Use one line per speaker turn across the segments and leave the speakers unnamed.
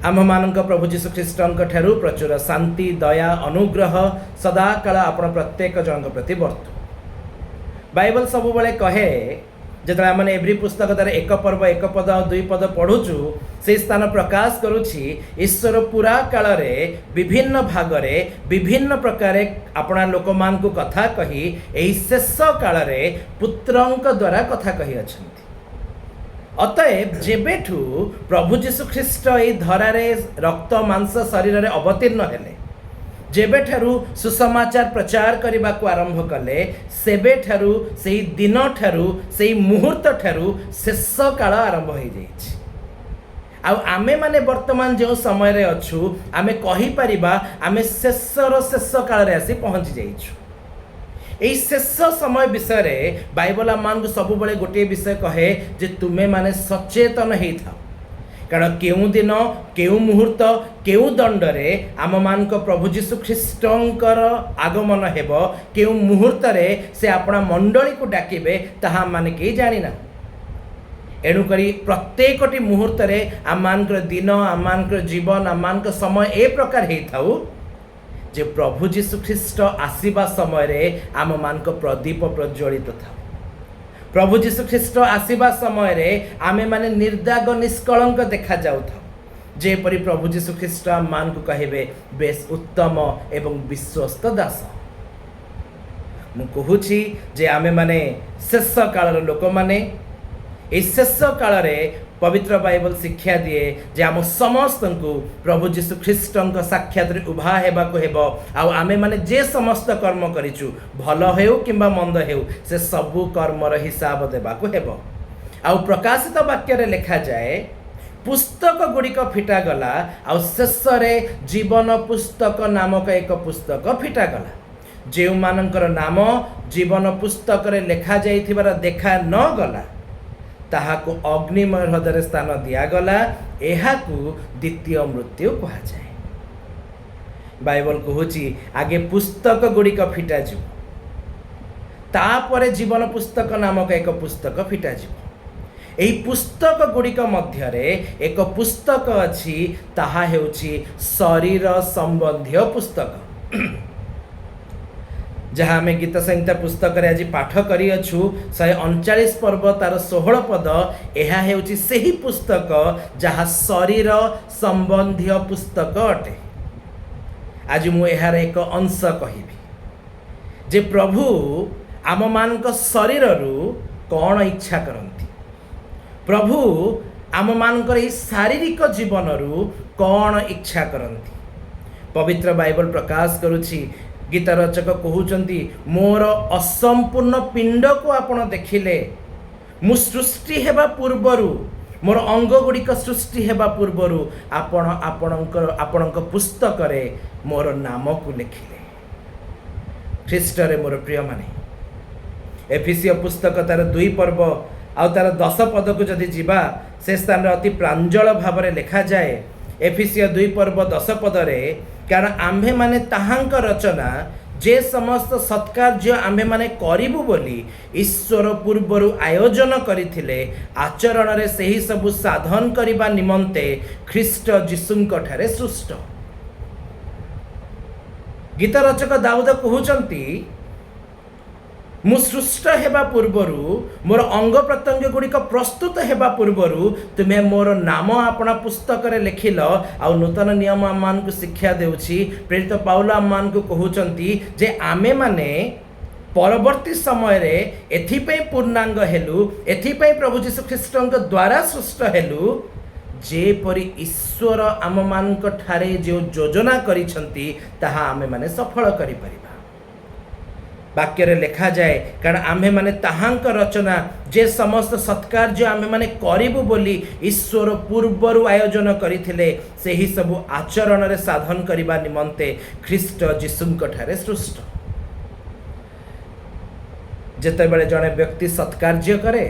आम मानक प्रभु जीशु ख्रीष्टଙ୍କ ଠାରୁ प्रचुर शांति दया अनुग्रह सदाकाल आपण प्रत्येक जन प्रति बर्तु। बाइबल सब बेले कहे जो आम एव्री पुस्तक द्वारा एक पर्व एक पद और दुई पद पढ़ुचु से स्थान प्रकाश करुछि ईश्वर पूरा काल रे विभिन्न भागरे विभिन्न प्रकार अपना लोक मान को कथा कही एही शेष काल रे पुत्रंक द्वारा कथा कही अछंती। अतएव जेबेठू प्रभु जीशु ख्रीष्ट ए धरारे रक्त मांस शरीर रे अवतीर्ण हेले जेबेठारु सुसमाचार प्रचार करने को आरंभ कले सेबेठारु सेही दिन ठारु सेही मुहूर्त ठारु शेष काल आरंभ हो जाइछि। आमे माने वर्तमान जो समय रे अछु आमे कहि परिबा आमे शेषर शेष काल रे आसी पहुंची जाइछु। एही शेष समय विषय रे बाइबल आम को सब बेले गोटे विषय कहे जे तुमे माने सचेतन हेई थाओ कारण केउ दिन केउ मुहूर्त केउ दंडरे आम मान प्रभु जीशु ख्रीष्टंकर आगमन हेबो केउ मुहूर्त रे से अपना मंडली को डाकिबे ताहा माने के जानिना। एणुकरी प्रत्येकटी मुहूर्त रे आम मानकर दिन आम मानकर जीवन आम मानकर समय ए प्रकार हेई थाउ जे प्रभु जीशु ख्रीष्ट आसीबा समय रे आम मानक प्रदीप प्रज्वलित था। प्रभु जीशु ख्रीष्ट आसीबा समय रे आमे माने निर्दाग निष्कलंक देखा जाऊ था जेपरि प्रभु जीशु ख्रीष्ट मान को कहिबे बेस उत्तम एवं विश्वस्त दास। मु कहूछि जे आमे माने शेष कालर लोक माने ए शेष काल रे पवित्र बाइबल शिक्षा दिए जे आम समस्त को प्रभु जीशु ख्रीष्टंक साक्षात उभा हेबाको हेबो आउ आमे माने जे समस्त कर्म करिचु भल हेउ किंबा मंद हेउ से सबु कर्मर हिसाब देबाको हेबो। आउ प्रकाशित वाक्य रे लिखा जाए पुस्तक गुड़िक फिटा गला आउ शेष रे जीवन पुस्तक नामक एक पुस्तक फिटा गला जे मानकर नाम जीवन पुस्तक रे लिखा जाइथिबार देखा न गला ताहाको अग्निमय हृदय स्थान दियागला एहाकू द्वितीय मृत्यु कहा जाए। बाइबल कहूची आगे पुस्तक गुड़िक फिटा जीव तापरे जीवन पुस्तक नामक एक पुस्तक फिटा जीव। एही पुस्तक गुड़िक मध्यरे एक पुस्तक अछि ताहा हेउची शरीर संबंधी पुस्तक जहाँ आम गीत संहिता पुस्तक रे आज पाठ करी अछु 139 पर्व तार 16 पद एहा हेउची सेही पुस्तक जहाँ शरीर संबंधी पुस्तक अटे। आज मु एहार एक अंश कहिबी जे प्रभु आम मानक शरीर रु कौन इच्छा करती प्रभु आम मानकर ई शारीरिक जीवन रु कौन इच्छा करती। पवित्र बाइबल प्रकाश करुछि गीता रचक कहउचंती मोर असंपूर्ण पिंड को आपण देखिले मु सृष्टि हेबा पूर्वरु मोर अंग गुड़िक सृष्टि हेबा पूर्वरु आपण आपणक पुस्तक रे मोर नाम को लिखिले। ख्रीष्ट रे मोर प्रिय माने एफिसिय पुस्तक तार 2 पर्व आ तार 10 पद को जदि जीवा से स्थान अति प्रांजल भाव रे लिखा जाए एफिसिय 2 पर्व 10 पद रे कारण आम्भे माने ताहांक रचना जे समस्त सत्कार्य आम्भे माने करिबु बोली ईश्वर पूर्वरु आयोजन करिथिले आचरण रे सेही सबु साधन करिबा निमंते ख्रीष्ट जीशुंक ठारे सृष्ट। गीत रचक दाऊद कहउचंती मु सृष्ट हेबा पूर्वरु मोर अंग प्रत्यंग गुड़िक प्रस्तुत हेबा पूर्वरु तुमे मोर नाम अपना पुस्तक रे लिखिल। आ नूतन नियम आम मान को शिक्षा देउछि प्रेरित पाउल आम मान को कहउचंती जे आमे माने परवर्ती समय रे एथिपई पूर्णांग हेलु एथिपई प्रभु जीशु ख्रीष्टंक द्वारा सृष्ट हेलु जेपरि ईश्वर आम मान ठारे जो योजना करिसंती ताहा आमे माने सफल करि परिबा। वाक्य रे लिखा जाए कारण आम्भे माने ताहांक रचना जे समस्त सत्कार्य आम्भे माने करिबु बोली ईश्वर पूर्वरु आयोजन करिथिले सेही सबु आचरण रे साधन करिबा निमंते ख्रीष्ट जीशुंक ठारे सृष्ट। जेते बेले जने व्यक्ति सत्कार्य करे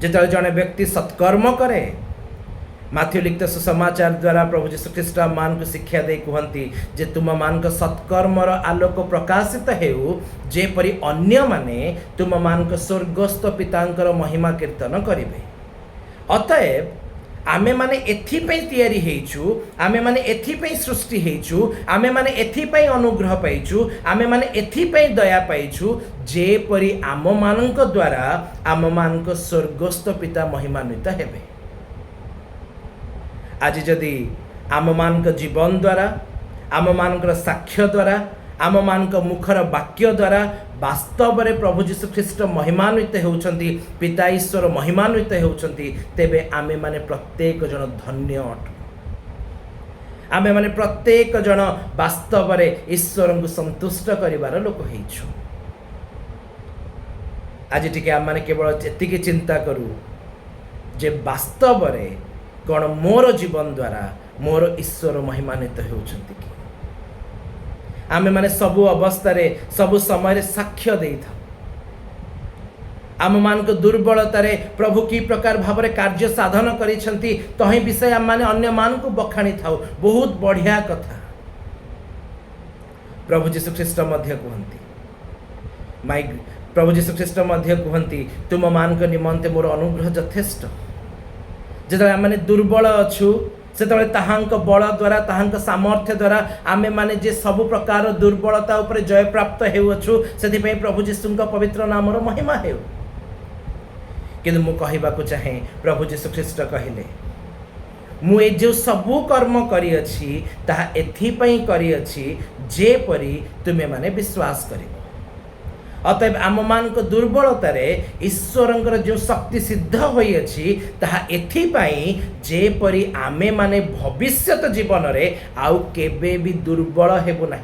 जेते जने व्यक्ति सत्कर्म करे माथ्यू लिखित सुसमाचार द्वारा प्रभु जीशु ख्रीष्ट मान को शिक्षा दे कहती जे तुम मान सत्कर्मर आलोक प्रकाशित हेउ जेपरि अन्य माने तुम मान स्वर्गस्थ पितांकर महिमा कीर्तन करिवे। अतएव आमे माने एथिपई तैयारी हेइछु, आमे माने एथिपई सृष्टि हेइछु, आमे माने एथिपई अनुग्रह पाइछु, आमे माने एथिपई दया पाइछु जेपरि आम मानक द्वारा आम मानक स्वर्गस्थ पिता महिमान्वित हेबे। आज जदि आम मानक जीवन द्वारा, आम मानकर साक्ष्य द्वारा, आम मानक मुखर वाक्य द्वारा वास्तव में प्रभु जीशु ख्रीष्ट महिमान्वित होउछंती, पिता ईश्वर महिमान्वित होउछंती, तेबे आमे माने प्रत्येक जन धन्य अटु। आमे माने प्रत्येक जन वास्तव में ईश्वर को संतुष्ट करिवार लोक हेइछु। आज टिके आम माने केवल एतिकी चिंता करू जे वास्तव में कौन मोर जीवन द्वारा मोर ईश्वर महिमान्वित होउछंती कि आमे माने सबु अवस्था रे सबु समय रे साक्ष्य देई था। आम मान को दुर्बलता रे प्रभु की प्रकार भाव रे कार्य साधन करिसंती तहि विषय आम माने अन्य मान को बखाणी थाउ। बहुत बढ़िया कथा प्रभु जीशु ख्रीष्ट मध्य कहंती, माई प्रभु जीशु ख्रीष्ट मध्य कहंती तुम मान को निमंते मोर अनुग्रह यथेष्ट। जेतले आम माने दुर्बल अछु सेतबे ताहांक बल द्वारा ताहांक सामर्थ्य द्वारा आमे माने जे सब प्रकार दुर्बलता उपरे जय प्राप्त हेउछु, सेति पई प्रभु जीशुंक पवित्र नामर महिमा हेउ। किंतु मु कहिबाकू चाहे प्रभु जीशु ख्रीष्ट कहिले मु ए जो सबु कर्म करी अछि ताहा एथि पई करी अछि जे परी तुमे माने विश्वास करिवो। अतएव आम मान को दुर्बलता रे ईश्वरंकर जो शक्ति सिद्ध होई अछि ताहा एथिपाई जेपरि आमे माने भविष्यत जीवन रे आउ केबे भी दुर्बल हेबो नाही।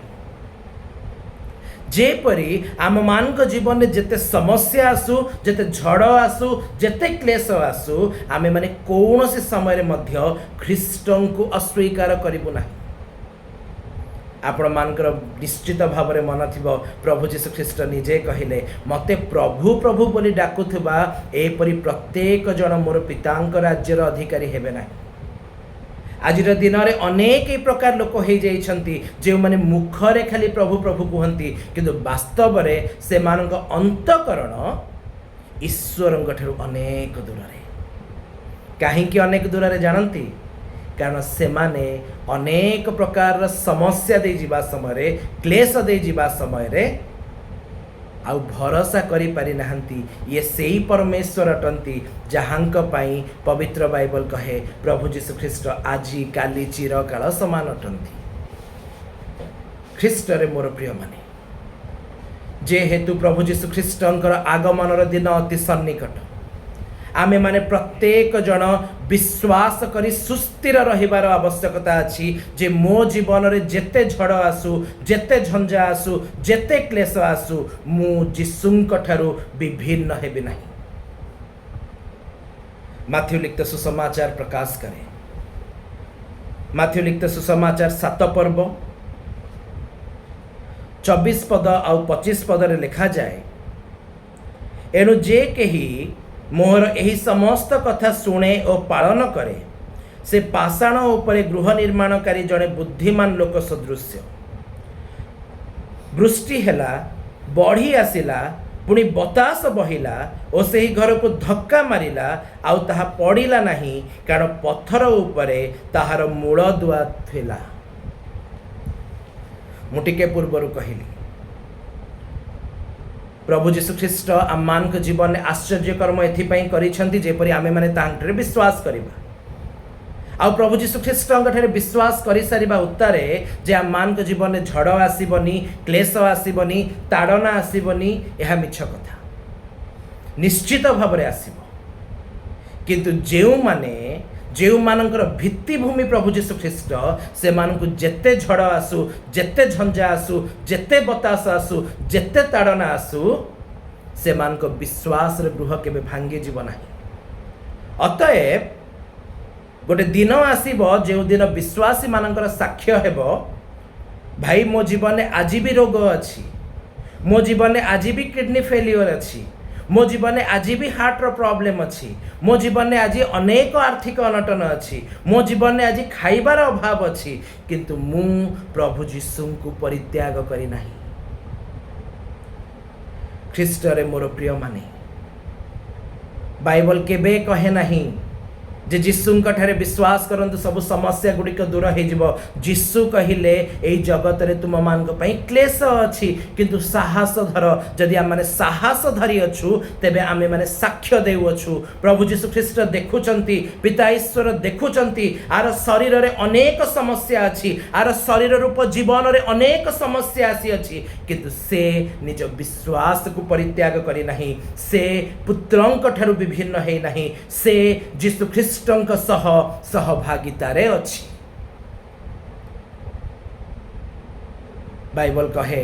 जेपरि आम मान को जीवन रे जेते समस्या आसु, जेते झड़ आसु, जेते क्लेश आसु, आमे माने कौनसी समय रे मध्य ख्रीष्टन को अस्वीकार करिबो नाही। आपण मानकर निश्चित भाव में मन थी प्रभु जीशु ख्रीष्ट निजे कहले मते प्रभु प्रभु बोली डाकुथुबा एपरि प्रत्येक जन मोर पितांक राज्यर अधिकारी हेबे ना। आज दिन में अनेक प्रकार लोक हो जाइछंती जे माने मुखरे खाली प्रभु प्रभु कहंती किंतु वास्तव में से मानक अंतकरण ईश्वरंक ठारू अनेक दूर रे। काहेकि अनेक दूर रे जानती? कारण से माने अनेक प्रकार समस्या दे जीवा समय रे, क्लेश दे जीवा समय रे आउ भरोसा करि पारि नाहंती ये सेही परमेश्वर अटंती जहांक पाई पवित्र बाइबल कहे प्रभु जीशु ख्रीष्ट आजी काली चिरकाल समान अटंती। ख्रीष्ट रे मोर प्रिय माने जे हेतु प्रभु जीशु ख्रीष्टंकर आगमनर दिन अति सन्निकट आमे माने प्रत्येक जन विश्वास करी सुस्थिर रहिबार आवश्यकता अछि जे मो जीवन रे जेते झड़ आसु, जेते झंझा आसु, जेते क्लेश आसु मु जीशुंक ठारू विभिन्न हेबि नाही। माथ्यू लिखित सुसमाचार प्रकाश करे, माथ्यू लिखित सुसमाचार 7 पर्व 24 पद आउ 25 पद रे लिखा जाए एनु जे केही मोहर एही समस्त कथा शुणे और पालन करे से पाषाण उपरे गृह निर्माणकारी जड़े बुद्धिमान लोक सदृश। वृष्टि हेला, बढ़ी आसिला, पुणी बतास बहिला और से ही घर को धक्का मारिला आउ ताहा पड़िला नहीं कारण पत्थर उपरे ताहार मूल दुआ थिला। मु टिके पूर्वरु कहिली प्रभु जीशु ख्रीष्ट आम मान जीवन में आश्चर्य कर्म एथिपाई करिसेंती जेपरि आमे माने तांकरे विश्वास करिबा। आ प्रभु जीशु ख्रीष्ट ठारे विश्वास करि सारिबा उत्तरे जे आम मान जीवन में झड़ आसीबनी, क्लेश आसीबनी, ताड़ना आसीबनी यह मिछ कथा। निश्चित भाव में आसीबो किंतु जेउ मानकर भित्तिभूमि प्रभु जीशु ख्रीष्ट से मानकु जेते झड़ आसु, जेते झंझा आसु, जेते बतास आसु, जेते ताड़ना आसु से मानक विश्वास रे गृह केबे भांगी जीव नाही। अतएव गोटे दिन आसीबो जेउ दिन विश्वासी मानकर साक्ष्य हेबो भाई मो जीवन में आज भी रोग अछि, मो जीवन में आज भी किडनी फेलियर अछि, मो जीवन में आज भी हार्ट रो प्रॉब्लम अच्छी, मो जीवन में आज अनेक आर्थिक अनटन अच्छी, मो जीवन में आज खाइबार अभाव अच्छी किंतु मु प्रभु जीशु को परित्याग करी नाही। ख्रीष्ट रे मोर प्रिय माने बाइबल केबे कहे नाही जे जीशुंक ठारे विश्वास करंतु सब समस्या गुड़िक दूर हो जीशु कहले यही जगत रे तुम मान क्लेश अच्छी किंतु साहस धर जदि आम मैंने साहस धरी अच्छु तेबे आमे माने साक्ष्य देउछु प्रभु जीशु ख्रीस्ट देखुचंती पिता ईश्वर देखुचंती आर शरीर रे अनेक समस्या अच्छी आर शरीर रूप जीवन रे अनेक समस्या आसी अच्छी किंतु से निज विश्वास को परित्याग करी नहीं से पुत्रंक ठारू विभिन्न है नहीं से जीशु ख्रीस्ट सह सहभागितार अच्छी। बाइबल कहे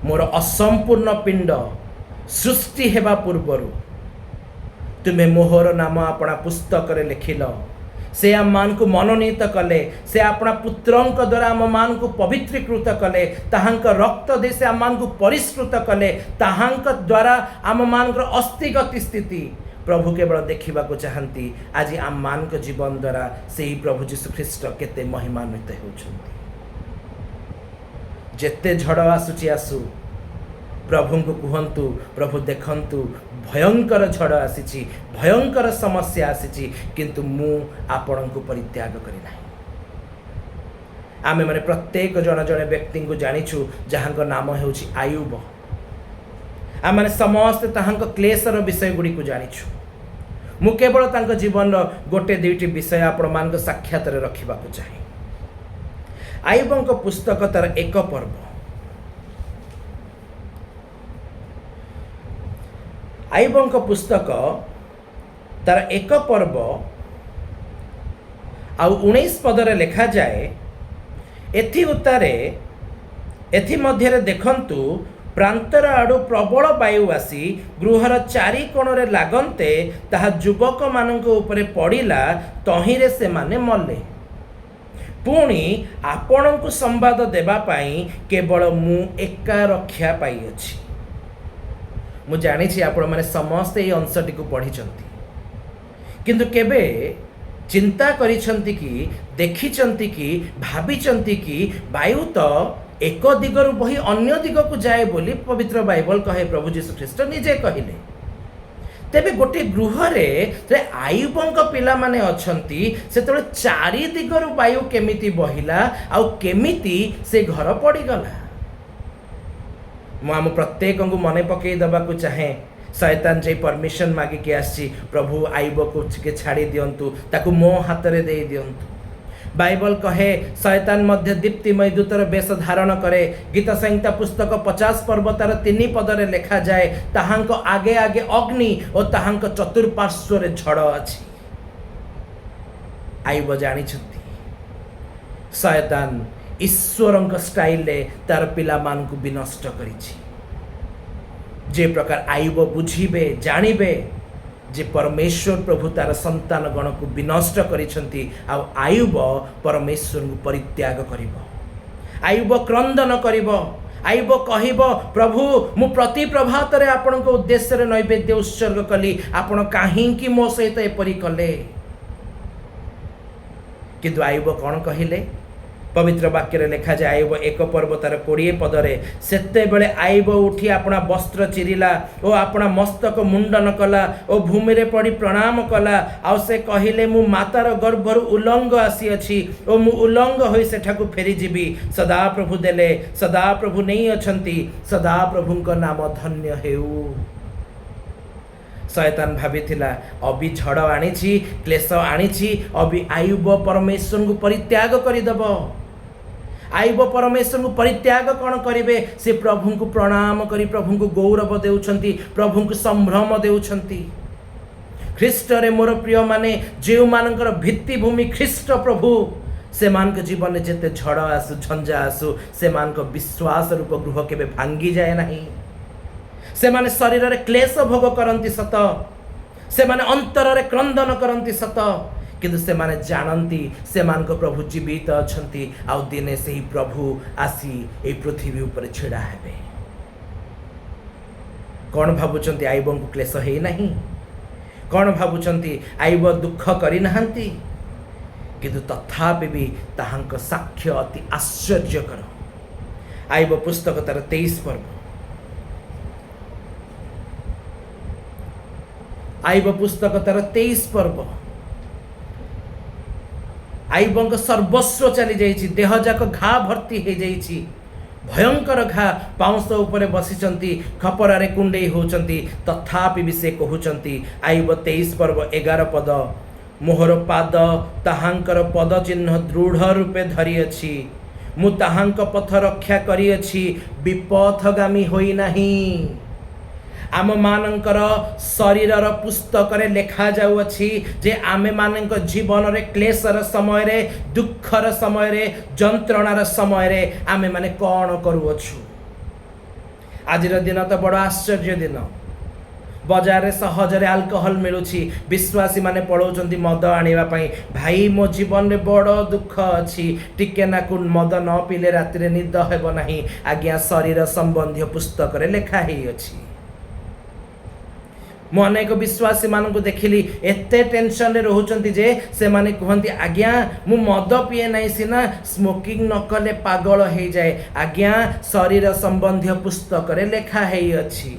मोर असंपूर्ण पिंड सृष्टि हेबा पूर्वरु तुम्हें मोहर नाम अपना पुस्तक रे लिखिल से आम मान को मनोनीत कले से अपना पुत्रंक द्वारा आम मान को पवित्रीकृत कले ताहांक रक्त दे से आम मान को परिष्कृत कले ताहांक द्वारा आम मान अस्थिगति स्थिति प्रभु केवल देखा चाहती आज आम मान को जीवन द्वारा से ही प्रभु जीशु ख्रीस्ट केते महिमान्वित होउछंती। जेते झड़ आसुची आसु प्रभु को कहतु प्रभु देखंतु भयंकर झड़ आसी भयंकर समस्या आसी किंतु मु आपण को परित्याग करी नाही। आमे माने प्रत्येक जन जन व्यक्ति को जानिछु जहां नाम हेउची आयुब आम मैंने समस्ते ताहांक क्लेशर विषय गुड़ी को जानिछु मु केवल तांक जीवन गोटे दुईटी विषय आपण मान साक्षात रखा चाहे। आयुबंक पुस्तक तार एक पर्व आयुबंक पुस्तक तार एक पर्व आउ 19 पदरे लिखा जाए एथि उतारे एथि मध्यरे देखंतु प्रांतर आड़ू प्रबल वायु आसी गृहर चारि कोणरे लागंते ताहा युवक मानक उपरे पड़िला तहिरे से माने मले पुणी आपण को संवाद देबा पाई केवल मु एका रक्षा पाई अछि। मु जानी छी आपण माने समस्त ए अंशटी को पढ़ी चंती किंतु केबे चिंता करिसंती कि देखिचंती कि भाबिचंती कि वायु तो एक दिगरु बही अन्य दिग को जाए बोली पवित्र बाइबल कहे प्रभु जीशु ख्रीस्ट निजे कहले तेबे गोटे गृह रे आयुबंक पिला माने अछंती सेतबे चारि दिगरु वायु केमिति बहिला आउ केमिति से घर पड़ीगला। मु प्रत्येक को मने पकई दबा को चाहे शैतान जे परमिशन मागी के आसी प्रभु आयुब को छाड़ी दियंतु ताकू मो हाथ रे दे दियंतु। बाइबल कहे शैतान मध्य दीप्तिमय दूतर बेश धारण करे गीत संहिता पुस्तक 50 पर्व तार 3 पदरे लिखा जाए ताहांक आगे आगे अग्नि और ताहांक चतुर्पार्श्व रे झड़ अछि। आयुब जानी छथि शैतान ईश्वरंक स्टाइल ले तार पिला मान को विनष्ट करिछि जे प्रकार आयुब बुझिबे जानिबे जे परमेश्वर प्रभु तार संतान गण को विनष्ट करिसंती आ आयुब परमेश्वर को परित्याग करिवो आयुब क्रंदन करिवो आयुब कहिबो प्रभु मु प्रति प्रभात रे आपण को उद्देश्य रे नैवेद्य उत्सर्ग कली आपण काहे कि मो सहित एपरि कले किंतु आयुब कोन कहिले पवित्र वाक्य रे लिखा जाए आयुब एक पर्व तार 20 पदरे सेते बेले आयुब उठी अपना वस्त्र चिरिला ओ अपना मस्तक मुंडन कला ओ भूमि रे पड़ी प्रणाम कला आ से कहिले मु मातार गर्भर उलंग आसी अछि ओ मु उलंग होई सेठाकू फेरी जीवी सदा प्रभु देले सदा प्रभु नहीं अछंती सदा प्रभुंक नाम धन्य हेउ। शैतान भाविथिला अभी झड़ आनी क्लेश आनी अभी आयुब परमेश्वर को परित्याग करदेव आयुब परमेश्वर को परित्याग कौन करेंगे से प्रभु को प्रणाम करी प्रभु को गौरव देउछंती प्रभु को संभ्रम देउछंती। ख्रीष्ट रे मोर प्रिय माने जो मानकर भित्तिभूमि ख्रीष्ट प्रभु से मान के जीवन में जेते झड़ आसु झंझा आसु से मान को विश्वास रूप गृह केबे भांगी जाए नहीं से माने शरीर रे क्लेश भोग करंती सत से माने अंतर रे क्रंदन करंती सत किंतु से माने जानती से मान को प्रभु जीवित अछंती आ दिने से ही प्रभु आसी ए पृथ्वी ऊपर छिड़ा हेबे। कौन भाबुचंती आयुब को क्लेश हे नहीं कौन भाबुचंती आयुब दुख करी नहांती किंतु तथापि भी ताहांक साक्ष्य अति आश्चर्यकर। आयुब पुस्तक तार 23 पर्व आईब पुस्तक तार 23 पर्व आईब सर्वस्व चली जाइछि देह जाक घा भर्ती हो जाइछि भयंकर घा पाउंस उपरे बसिचंती खपरारे कुंडई होचंती तथापि भी से कहउचंती आईब 23 पर्व 11 पद मोहर पाद ताहांकर पद चिन्ह दृढ़ रूपे धरी अछि मु ताहांक पथ रक्षा करी अछि विपथगामी होई नाही आम मानकर शरीरर पुस्तक रे लेखा जाउ अछि जे आमे मानक जीवन रे क्लेशर समय रे दुखर समय रे जंत्रणार समय रे आमे माने कोन करू अछु आजिर दिन तो बड़ आश्चर्य दिन बजार सहज रे अल्कोहल मिलुछि विश्वासी माने पळौचंती मद आनिबा पई भाई मो जीवन रे बड़ दुख अछि टिके नाकु मद न पीले राति रे निद हेबो नाही आज्ञा शरीर संबंधी पुस्तक रे लेखा हेइ अछि मु अनेक विश्वासी मानक देखिली एते टेंशन रे रहउचंती जे से माने कहंती आज्ञा मु मद पिए नाही सिना स्मोकिंग न कले पागल हे जाए आज्ञा शरीर संबंधी पुस्तक रे लेखा हेइ अछि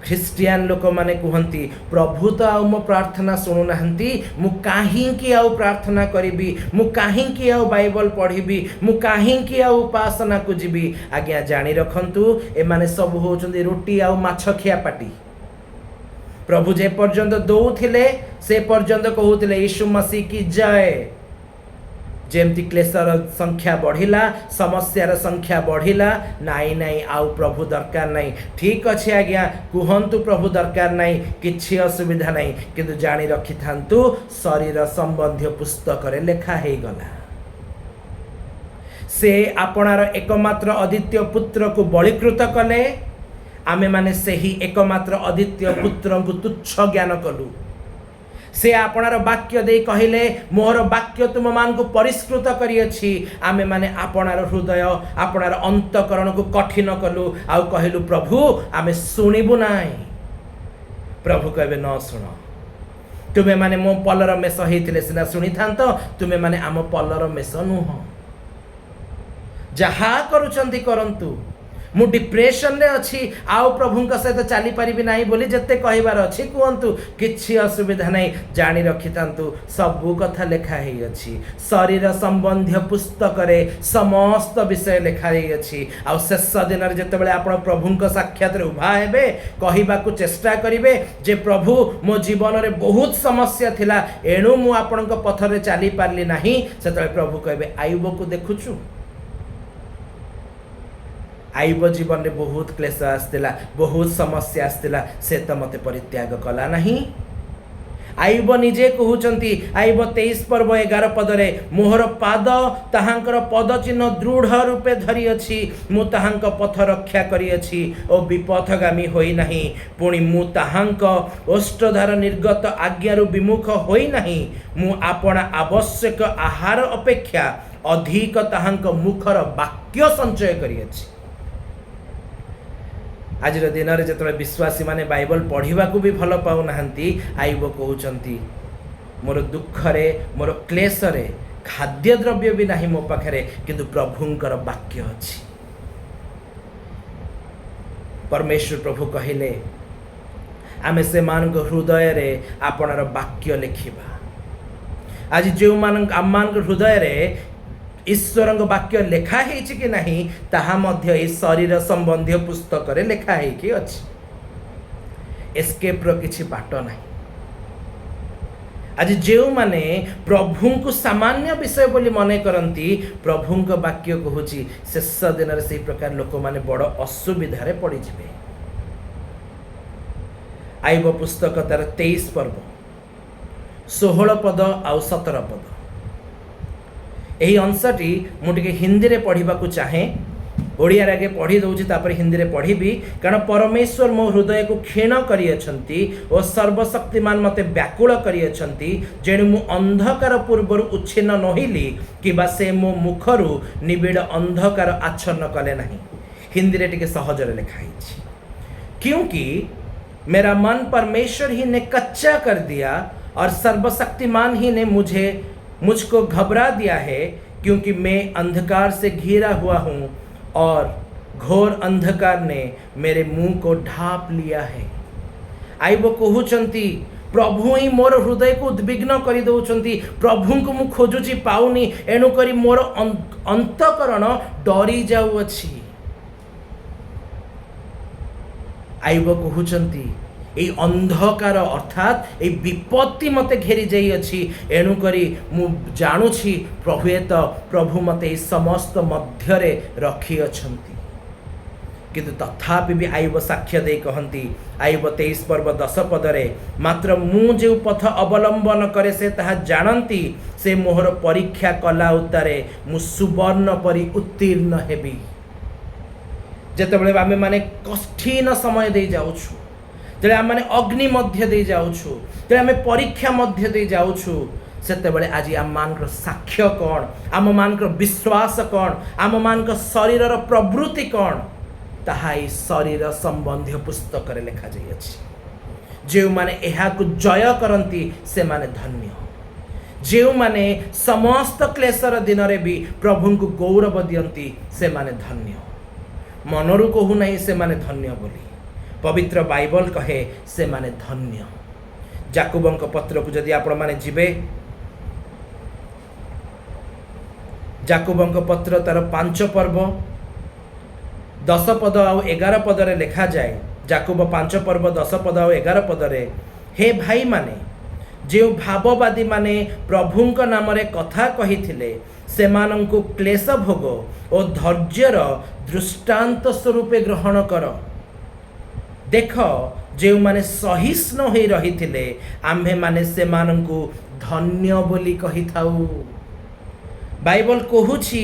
ख्रिस्टियान लोक माने कहंती प्रभु तो आउ मो प्रार्थना सुनु नाहंती मु काहींकी आउ प्रार्थना करिबी मु काहींकी आउ बाइबल पढ़िबी मु काहींकी आउ उपासना को जिबी आज्ञा जानी रखंतु ए माने सब होचंदी रोटी आउ माछ खिया पाटी प्रभु जे पर्यंत दौथिले से पर्यंत कहउथिले यीशु मसीह की जय जेमती क्लेशर संख्या बढ़िला समस्यार संख्या बढ़िला नाई नाई आउ प्रभु दरकार नाई ठीक अच्छे आज्ञा कुहंतु प्रभु दरकार नाई किछि असुविधा नाई किंतु जानी रखि थांतु शरीर संबंधी पुस्तक रे लेखा हे गला से आपणार एकमात्र अद्वितीय पुत्र को बलिकृत कले आमे माने सेही एकमात्र अद्वितीय पुत्र को तुच्छ ज्ञान कलु से आपणार वाक्य दे कहिले मोर वाक्य तुम मान को परिष्कृत करियछि आमे माने आपणार हृदय आपणार अंतकरण को कठिन कलु आउ कहिलु प्रभु आमे सुनिबु नाई प्रभु कहबे न सुन तुमे माने मो पलर मेष हेतिले सिना सुनि थांत तुमे माने आम पलर मेष नुह जहा करूचंती करंतु मु डिप्रेशन रे अछि आउ प्रभुंक सहित चली परिबि नाही बोली जते कहिबार अछि कुहंतु किछि असुविधा नाही जानी रखितांतु सबु कथा लेखा हेइ अछि शरीर संबंधी पुस्तक रे समस्त विषय लेखा हेइ अछि आउ शेष दिन रे जते बेले आपण प्रभुंक साक्षात रे उभा हेबे कहिबा को चेष्टा करिवे जे प्रभु मो जीवन रे बहुत समस्या थिला एणु मु आपणक पथ रे चली पारली नाही सेतले प्रभु कहबे आयुब को देखुछु आईब जीवन रे बहुत क्लेश आसला बहुत समस्या आसला से तो मते परित्याग कला नहीं आईब निजे कहउचंती आईब 23 पर्व 11 पद रे मोहर पाद ताहांकर पद चिन्ह दृढ़ रूपे धरी अछि मु ताहांक पथ रक्षा करी अछि ओ विपथगामी होई नाही पुणी मु ताहांक ओष्ठधार निर्गत आज्ञारु विमुख होई नाही मु आपणा आवश्यक आहार अपेक्षा अधिक ताहांक मुखर वाक्य संचय करी अछि आज दिन में जो विश्वासी माने बाइबल पढ़ा भी भल पाऊ नाहंती आईब कहउचंती मोर दुखरे मोर क्लेशरे खाद्य द्रव्य भी नहीं मो पाखरे किंतु प्रभुंकर वाक्य अछि परमेश्वर प्रभु कहिले आमे से मान हृदय रे आपणार वाक्य लिखिबा आज जो मान आम मान हृदय रे ईश्वर वाक्य लेखा है कि नहीं ताहा मध्य ए शरीर संबंधी पुस्तक रे लेखा है कि अछि एस्केप रो किछि बाट नहीं आज जो माने प्रभु को सामान्य विषय बोली मने करंती प्रभु को वाक्य कहूची शेष दिन रे से प्रकार लोक माने बड़ असुविधा रे पड़ी जिवे आईब पुस्तक तार 23 पर्व 16 पद आउ 17 पद यही अंशटी मुझे हिंदी रे पढ़ा चाहे ओडिया आगे पढ़ी दूची तापर हिंदी रे पढ़ी कारण परमेश्वर मो हृदय को क्षीण करियछंती और सर्वशक्तिमान मते व्याकुल करियछंती जेणु मु अंधकार पूर्वर उच्छिन्न नहिली कि से मो मुखरु निबिड़ अंधकार आच्छन्न कले नहीं हिंदी रे टिके सहज रे लिखा है क्योंकि मेरा मन परमेश्वर ही ने कच्चा कर दिया और सर्वशक्तिमान ही ने मुझको घबरा दिया है क्योंकि मैं अंधकार से घिरा हुआ हूँ और घोर अंधकार ने मेरे मुंह को ढाप लिया है। आईब कहउचंती प्रभु ही मोर हृदय को उद्विग्न कर दौरान प्रभु को मु खोजुची पाऊनी एणुक मोर अंतकरण डरी जाऊँगी। आईब कहउचंती এই अंधकार अर्थात ये विपत्ति मते घेरी जाई अछि एणुक मु जानुछि प्रभु मते समस्त मध्यरे रखी अछंती। किंतु तथापि भी आईब साक्ष्य दे कहती आईब 23 पर्व 10 पदरे मात्र मु जो पथ अवलंबन करे से ताहा जानती से मोहर परीक्षा कला उतारे मु सुवर्ण परि उत्तीर्ण हेबी। जेतेबेले आमे माने कठिन समय दे जाउछु जेबे आम माने अग्नि मध्य दे जाउछु जेबे आमे परीक्षा मध्य दे जाउछु सेतेबेले आज आम मानकर साक्ष्य कौन आम मानकर विश्वास कौन आम मानकर शरीरर प्रवृत्ति कौन ताहा ई शरीर संबंधी पुस्तक रे लिखा जाई अछि। जे माने एहा को जय करंती से माने धन्य। जे माने समस्त क्लेशर दिन रे भी प्रभु को गौरव दियंती से माने धन्य। मनरु कहू नहीं से माने धन्य बोली पवित्र बाइबल कहे से माने धन्य। जाकुबंक पत्र को जदि आपण माने जिबे जाकुबंक पत्र तार 5 पर्व 10 पद आउ 11 पद रे लिखा जाए। जाकुब 5 पर्व 10 पद आउ 11 पद रे हे भाई माने जो भाववादी माने प्रभुंक नाम रे कथा कहिथिले सेमानंकु क्लेश भोग और धैर्यर दृष्टांत स्वरूप ग्रहण कर। देख जो माने सहिष्णु हो रही थिले आम्भे माने सेमानंकु धन्य बोली कही थाउ। बाइबल कहूछि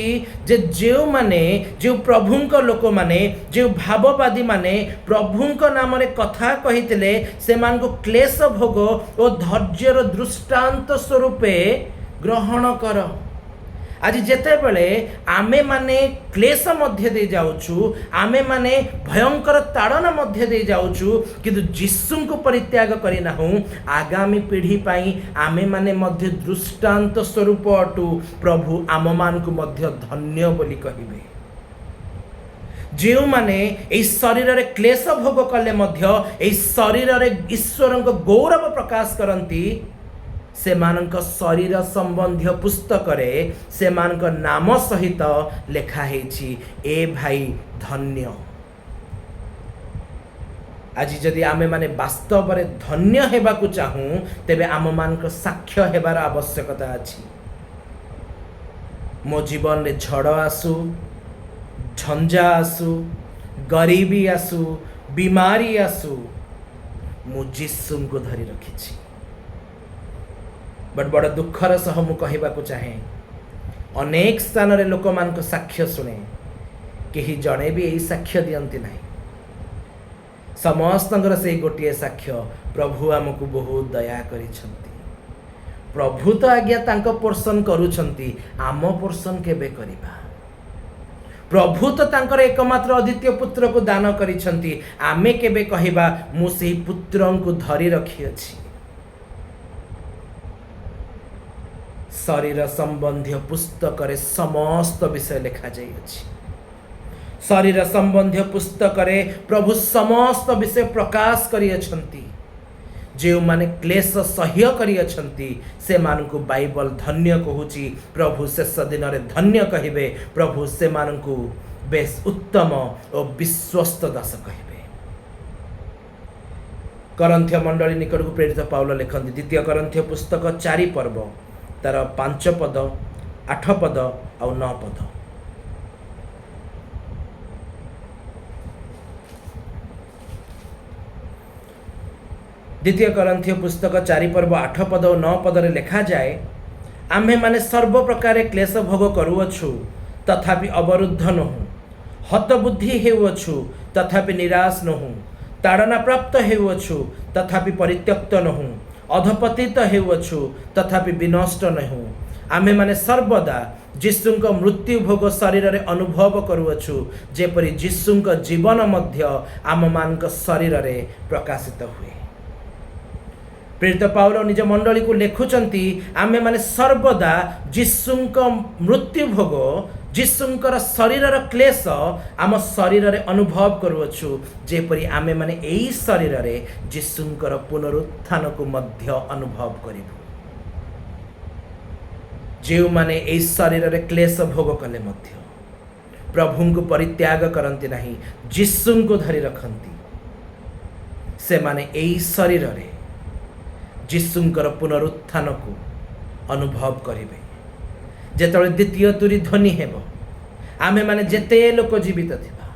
जे जो माने जो प्रभुंक लोक माने जो भाववादी माने प्रभुंक नाम रे कथा कहिथिले सेमानंकु क्लेश भोग और धैर्यर दृष्टांत स्वरूपे ग्रहण कर। आज जेते बेले आमे माने क्लेश मध्य दे जाउछु आमे माने भयंकर ताड़ना मध्य दे जाउछु किंतु यीशु को परित्याग करि नाहु आगामी पीढ़ी पाई आमे माने मध्य दृष्टांत स्वरूप अटु प्रभु आम मान को मध्य धन्य बोली कहिबे। जो माने ए शरीर रे क्लेश भोग कले मध्य ए शरीर रे ईश्वर को गौरव प्रकाश करंती से मानक शरीर संबंधी पुस्तक रे से मानक नाम सहित लेखा हेछि ए भाई धन्य। आज जदि आमे माने वास्तव रे धन्य हेबा को चाहू तेबे आम मानक साक्ष्य हेबार आवश्यकता अछि। मो जीवन रे झड़ आसु झंझा आसु गरीबी आसु बीमारी आसु मु यीशु को धरी रखिछि। बट बड़ दुखर सह मु कहबा को चाहे अनेक स्थान रे लोक मान को साक्ष्य सुने केही जणे भी एही साक्ष्य दियंती नाही। समस्तंकर से गोटिए साक्ष्य प्रभु आमको बहुत दया करिसंती। प्रभु तो आज्ञा तांको पोर्शन करूछंती आम पोर्शन केबे करिबा। प्रभु तो तांकर एकमात्र अद्वितीय पुत्र को दान करिसंती आमे केबे कहिबा मु सेही पुत्रन को धरी रखी अछि। शरीर संबंधी पुस्तक रे समस्त विषय लिखा जाई अछि। शरीर संबंधी पुस्तक रे प्रभु समस्त विषय प्रकाश करि अछंती। जे माने क्लेश सह्य करि अछंती से मानकु बाइबल धन्य कहूची। प्रभु शेष दिन रे धन्य कहिबे। प्रभु से मानकु बेस उत्तम और विश्वस्त दास कहिबे। करंथ्य मंडली निकट को प्रेरित पाउल लिखंती द्वितीय करंथ्य पुस्तक 4 पर्व तार 5 पद 8 पद और 9 पद। द्वितीय करंथ्य पुस्तक 4 पर्व 8 पद और 9 पद रे लिखा जाए आम्भे माने सर्व प्रकार क्लेश भोग करूअछु तथापि अवरुद्ध नहु हतबुद्धि हेउअछु तथापि निराश नहु ताड़ना प्राप्त हेउअछु तथापि परित्यक्त नहु अधपतित हेउअछु तथापि विनष्ट नहु आमे माने सर्वदा यीशुंक मृत्यु भोग शरीर रे अनुभव करूअछु जेपरि यीशुंक जीवन मध्य आम मानक शरीर रे प्रकाशित हुए। प्रेरित पाउल निज मंडली को लेखुचंती आमे माने सर्वदा यीशुंक मृत्यु भोग जीशुंकर शरीरर क्लेश आम शरीर रे अनुभव करुअछु जेपरि आमे माने एई शरीर रे जीशुंकर पुनरुत्थान को मध्य अनुभव करिबु। जेउ माने एई शरीर रे क्लेश भोग कले मध्य प्रभु को परित्याग करंती नहीं, जीशु को धरी रखंती, से माने एई शरीर रे जीशुंकर पुनरुत्थान को अनुभव करिवे। जेतବେଳେ द्वितीय तुरी ध्वनि हेबो आमे माने जेते लोक जीवित थिबा,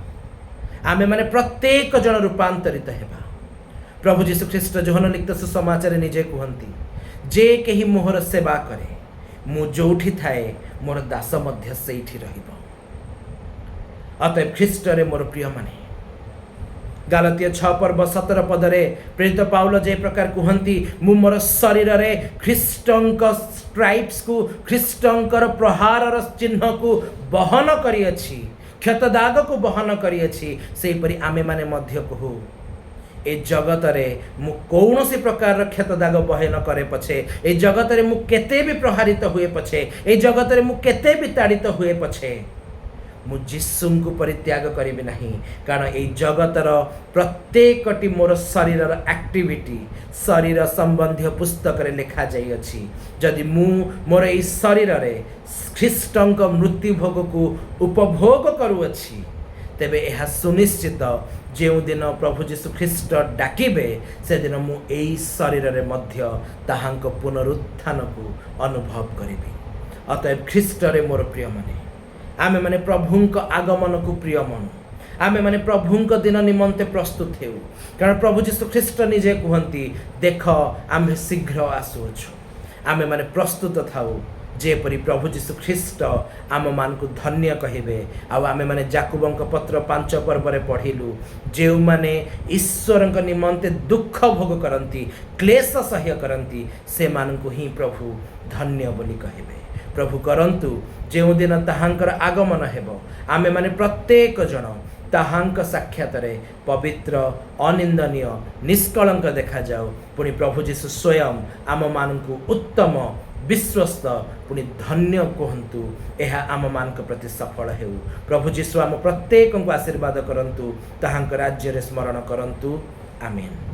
आमे माने प्रत्येक जन रूपांतरित हेबा। प्रभु जीशु ख्रीष्ट जोहन लिखित सुसमाचार निजे कहंती, जे केही मोहर सेवा करे मु जोठी थाए मोर दास मध्य सेठी रहिबो। अतएव ख्रीष्ट रे मोर प्रिय माने गालतिया 6 पर्व 17 पदरे प्रेरित पाउल जे प्रकार कहंती, मु मोर शरीर रे ख्रीष्टंक स्ट्राइप्स को ख्रीष्टंकर प्रहारर चिन्ह को बहन करिअछि, क्षत दाग को बहन करिअछि। सेहि परि आमे माने मध्य कहू ए जगत रे मु कौनसी प्रकार क्षत दाग बहे न करे पछे, ए जगत रे मु केते भी प्रहारित हुए पछे, ए जगत रे मु केते भी ताड़ित हुए पछे, मु जीशु को परित्याग करिबि नहीं। कारण ए जगतर प्रत्येकटी मोर शरीरर एक्टिविटी शरीर संबंधी पुस्तक रे लिखा जाई अछि। जदि मु मोर ए शरीर रे ख्रीष्टंक मृत्यु भोग को उपभोग करूअछि, तेबे यह सुनिश्चित जेउ दिन प्रभु जीशु ख्रीष्ट डाकिबे से दिन मु एई शरीर रे मध्य ताहांक पुनरुत्थान को अनुभव करिबि। अतएव ख्रीष्ट रे मोर प्रिय माने आमे माने प्रभुंक आगमन को प्रिय मनु, आमे माने प्रभुंक दिन निमंते प्रस्तुत हेउ। कारण प्रभु जीशु ख्रीष्ट निजे कहंती, देख आमे शीघ्र आसुअछु। आमे माने प्रस्तुत थाउ जेपरि प्रभु जीशु ख्रीष्ट आम मान को धन्य कहिबे। आउ आमे माने जाकुबंक पत्र 5 पर्व रे पढ़िलु, जेउ माने ईश्वरंक निमंते दुख भोग करंती, क्लेश सह्य करंती, से मान को ही प्रभु धन्य बोली कहिबे। प्रभु करंतु जेउ दिन ताहांकर आगमन हेबो, आमे माने प्रत्येक जन ताहांक साक्षात रे पवित्र अनिंदनीय निष्कलंक देखा जाओ। पुणी प्रभु जीशु स्वयं आम मान को उत्तम विश्वस्त पुणी धन्य कहतु, यह आम मान प्रति सफल हेउ। प्रभु जीशु आम प्रत्येक को आशीर्वाद करंतु, ताहांक राज्य रे स्मरण करंतु। आमीन।